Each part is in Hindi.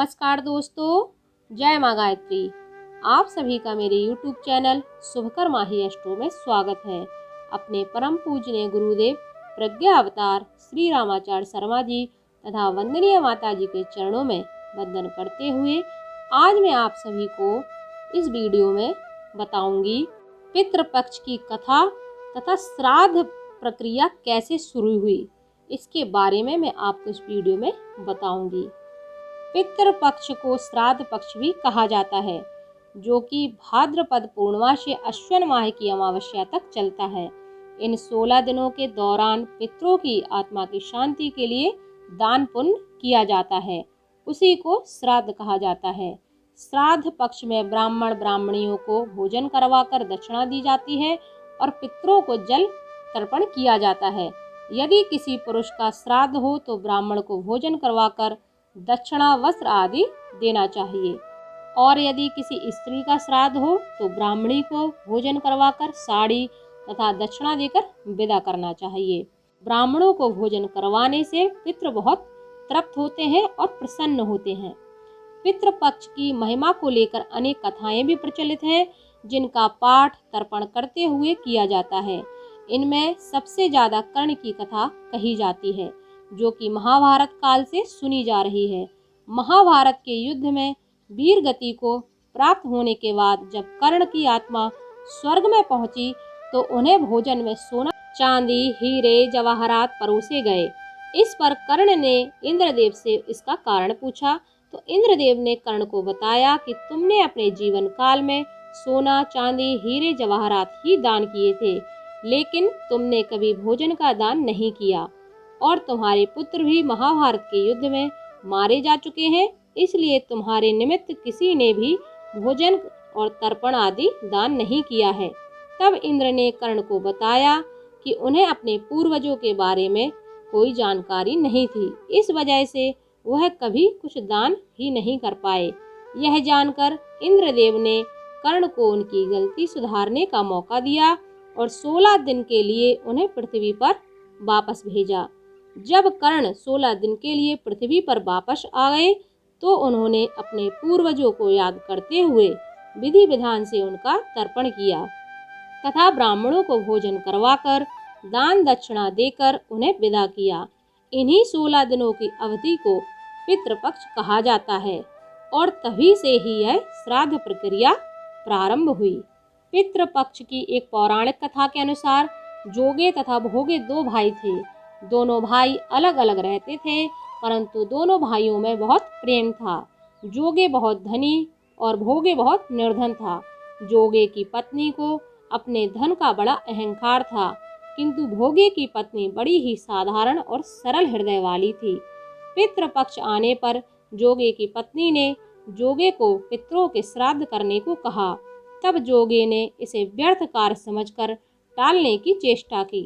नमस्कार दोस्तों, जय माँ गायत्री। आप सभी का मेरे YouTube चैनल शुभकर माही अष्टो में स्वागत है। अपने परम पूजनीय गुरुदेव प्रज्ञा अवतार श्री रामाचार्य शर्मा जी तथा वंदनीय माता जी के चरणों में वंदन करते हुए आज मैं आप सभी को इस वीडियो में बताऊंगी पितृपक्ष की कथा तथा श्राद्ध प्रक्रिया कैसे शुरू हुई। इसके बारे में मैं आपको इस वीडियो में बताऊंगी। पितृपक्ष को श्राद्ध पक्ष भी कहा जाता है, जो कि भाद्रपद पूर्णिमा से अश्विन माह की अमावस्या तक चलता है। इन 16 दिनों के दौरान पितरों की आत्मा की शांति के लिए दान पुण्य किया जाता है, उसी को श्राद्ध कहा जाता है। श्राद्ध पक्ष में ब्राह्मण ब्राह्मणियों को भोजन करवाकर दक्षिणा दी जाती है और पितरों को जल तर्पण किया जाता है। यदि किसी पुरुष का श्राद्ध हो तो ब्राह्मण को भोजन करवाकर दक्षिणा वस्त्र आदि देना चाहिए, और यदि किसी स्त्री का श्राद्ध हो तो ब्राह्मणी को भोजन करवाकर साड़ी तथा दक्षिणा देकर विदा करना चाहिए। ब्राह्मणों को भोजन करवाने से पितृ बहुत तृप्त होते हैं और प्रसन्न होते हैं। पितृपक्ष की महिमा को लेकर अनेक कथाएं भी प्रचलित हैं, जिनका पाठ तर्पण करते हुए किया जाता है। इनमें सबसे ज्यादा कर्ण की कथा कही जाती है, जो कि महाभारत काल से सुनी जा रही है। महाभारत के युद्ध में वीर गति को प्राप्त होने के बाद जब कर्ण की आत्मा स्वर्ग में पहुंची तो उन्हें भोजन में सोना चांदी हीरे जवाहरात परोसे गए। इस पर कर्ण ने इंद्रदेव से इसका कारण पूछा तो इंद्रदेव ने कर्ण को बताया कि तुमने अपने जीवन काल में सोना चांदी हीरे जवाहरात ही दान किए थे, लेकिन तुमने कभी भोजन का दान नहीं किया, और तुम्हारे पुत्र भी महाभारत के युद्ध में मारे जा चुके हैं, इसलिए तुम्हारे निमित्त किसी ने भी भोजन और तर्पण आदि दान नहीं किया है। तब इंद्र ने कर्ण को बताया कि उन्हें अपने पूर्वजों के बारे में कोई जानकारी नहीं थी, इस वजह से वह कभी कुछ दान ही नहीं कर पाए। यह जानकर इंद्रदेव ने कर्ण को उनकी गलती सुधारने का मौका दिया और 16 दिन के लिए उन्हें पृथ्वी पर वापस भेजा। जब कर्ण 16 दिन के लिए पृथ्वी पर वापस आ गए तो उन्होंने अपने पूर्वजों को याद करते हुए विधि विधान से उनका तर्पण किया तथा ब्राह्मणों को भोजन करवाकर दान दक्षिणा देकर उन्हें विदा किया। इन्हीं 16 दिनों की अवधि को पितृपक्ष कहा जाता है और तभी से ही यह श्राद्ध प्रक्रिया प्रारंभ हुई। पितृपक्ष की एक पौराणिक कथा के अनुसार जोगे तथा भोगे 2 भाई थे। दोनों भाई अलग अलग रहते थे, परंतु दोनों भाइयों में बहुत प्रेम था। जोगे बहुत धनी और भोगे बहुत निर्धन था। जोगे की पत्नी को अपने धन का बड़ा अहंकार था, किंतु भोगे की पत्नी बड़ी ही साधारण और सरल हृदय वाली थी। पितृपक्ष आने पर जोगे की पत्नी ने जोगे को पितरों के श्राद्ध करने को कहा। तब जोगे ने इसे व्यर्थ कार्य समझकर टालने की चेष्टा की,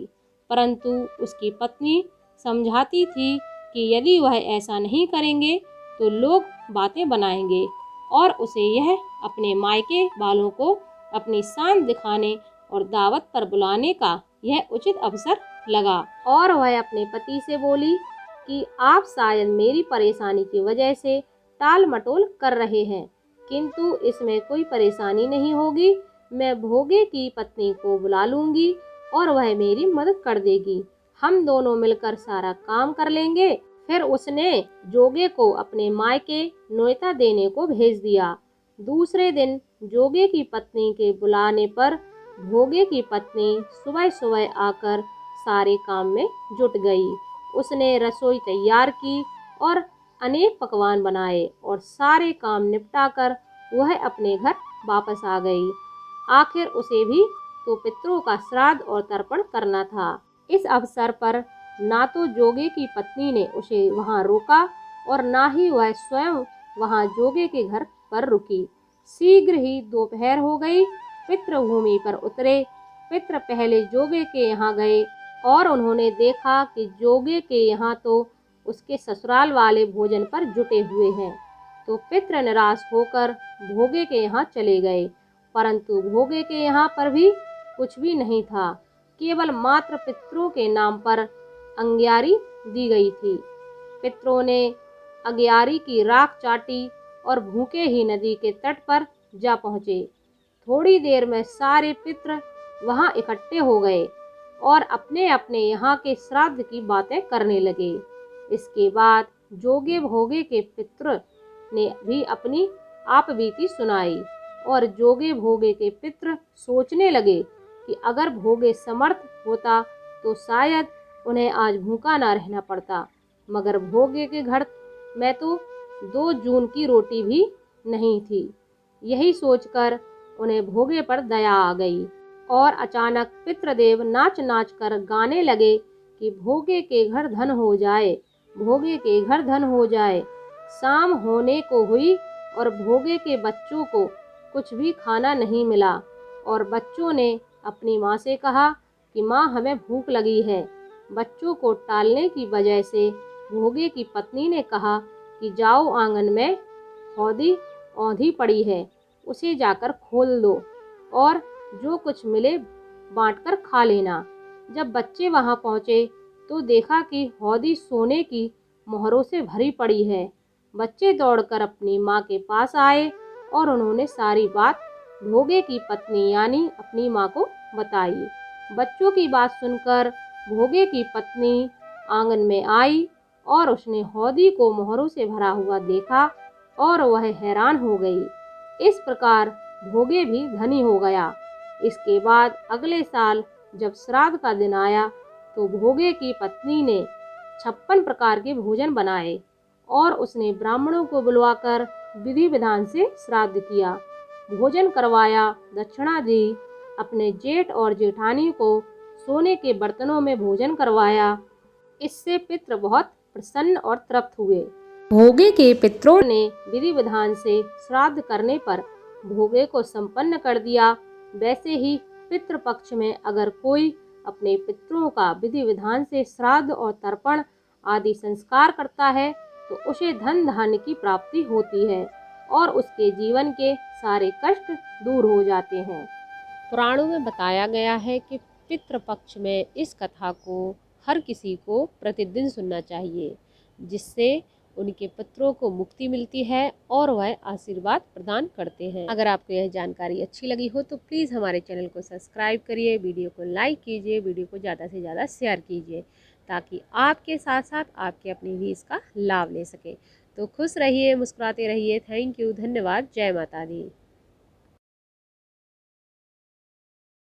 परंतु उसकी पत्नी समझाती थी कि यदि वह ऐसा नहीं करेंगे तो लोग बातें बनाएंगे, और उसे यह अपने मायके वालों को अपनी शान दिखाने और दावत पर बुलाने का यह उचित अवसर लगा। और वह अपने पति से बोली कि आप शायद मेरी परेशानी की वजह से टाल मटोल कर रहे हैं, किंतु इसमें कोई परेशानी नहीं होगी। मैं भोगे की पत्नी को बुला लूंगी और वह मेरी मदद कर देगी। हम दोनों मिलकर सारा काम कर लेंगे। फिर उसने जोगे को अपने मायके न्योता देने को भेज दिया। दूसरे दिन जोगे की पत्नी के बुलाने पर भोगे की पत्नी सुबह सुबह आकर सारे काम में जुट गई। उसने रसोई तैयार की और अनेक पकवान बनाए और सारे काम निपटाकर वह अपने घर वापस आ गई। आखिर उसे भी तो पितरों का श्राद्ध और तर्पण करना था। इस अवसर पर ना तो जोगे की पत्नी ने उसे वहां रोका और ना ही वह स्वयं वहां जोगे के घर पर रुकी। शीघ्र ही दोपहर हो गई। पितृभूमि पर उतरे। पितृ पहले जोगे के यहाँ गए और उन्होंने देखा कि जोगे के यहाँ तो उसके ससुराल वाले भोजन पर जुटे हुए हैं, तो पितृ निराश होकर भोगे के यहाँ चले गए, परंतु भोगे के यहाँ पर भी कुछ भी नहीं था। केवल मात्र पितरों के नाम पर अंग्यारी दी गई थी। पितरों ने अगियारी की राख चाटी और भूखे ही नदी के तट पर जा पहुँचे। थोड़ी देर में सारे पितृ वहां इकट्ठे हो गए और अपने अपने यहाँ के श्राद्ध की बातें करने लगे। इसके बाद जोगे भोगे के पितृ ने भी अपनी आपबीती सुनाई और जोगे भोगे के पितृ सोचने लगे कि अगर भोगे समर्थ होता तो शायद उन्हें आज भूखा ना रहना पड़ता, मगर भोगे के घर में तो 2 जून की रोटी भी नहीं थी। यही सोचकर उन्हें भोगे पर दया आ गई और अचानक पितृदेव नाच नाच कर गाने लगे कि भोगे के घर धन हो जाए, भोगे के घर धन हो जाए। शाम होने को हुई और भोगे के बच्चों को कुछ भी खाना नहीं मिला और बच्चों ने अपनी माँ से कहा कि माँ हमें भूख लगी है। बच्चों को टालने की वजह से भोगे की पत्नी ने कहा कि जाओ आंगन में हौदी औंधी पड़ी है, उसे जाकर खोल दो और जो कुछ मिले बांटकर खा लेना। जब बच्चे वहां पहुंचे तो देखा कि हौदी सोने की मोहरों से भरी पड़ी है। बच्चे दौड़कर अपनी माँ के पास आए और उन्होंने सारी बात भोगे की पत्नी यानी अपनी माँ को बताई। बच्चों की बात सुनकर भोगे की पत्नी आंगन में आई और उसने हौदी को मोहरों से भरा हुआ देखा और वह हैरान हो गई। इस प्रकार भोगे भी धनी हो गया। इसके बाद अगले साल जब श्राद्ध का दिन आया तो भोगे की पत्नी ने 56 प्रकार के भोजन बनाए और उसने ब्राह्मणों को बुलवाकर विधि विधान से श्राद्ध किया, भोजन करवाया, दक्षिणा दी। अपने जेठ और जेठानी को सोने के बर्तनों में भोजन करवाया। इससे पितृ बहुत प्रसन्न और तृप्त हुए। भोगे के पितरों ने विधि विधान से श्राद्ध करने पर भोगे को संपन्न कर दिया। वैसे ही पितृपक्ष में अगर कोई अपने पितरों का विधि विधान से श्राद्ध और तर्पण आदि संस्कार करता है तो उसे धन धान्य की प्राप्ति होती है और उसके जीवन के सारे कष्ट दूर हो जाते हैं। पुराणों में बताया गया है कि पितृपक्ष में इस कथा को हर किसी को प्रतिदिन सुनना चाहिए, जिससे उनके पितरों को मुक्ति मिलती है और वह आशीर्वाद प्रदान करते हैं। अगर आपको यह जानकारी अच्छी लगी हो तो प्लीज़ हमारे चैनल को सब्सक्राइब करिए, वीडियो को लाइक कीजिए, वीडियो को ज़्यादा से ज़्यादा शेयर कीजिए ताकि आपके साथ साथ आपके अपने भी इसका लाभ ले सके। तो खुश रहिए, मुस्कुराते रहिए। थैंक यू, धन्यवाद। जय माता दी।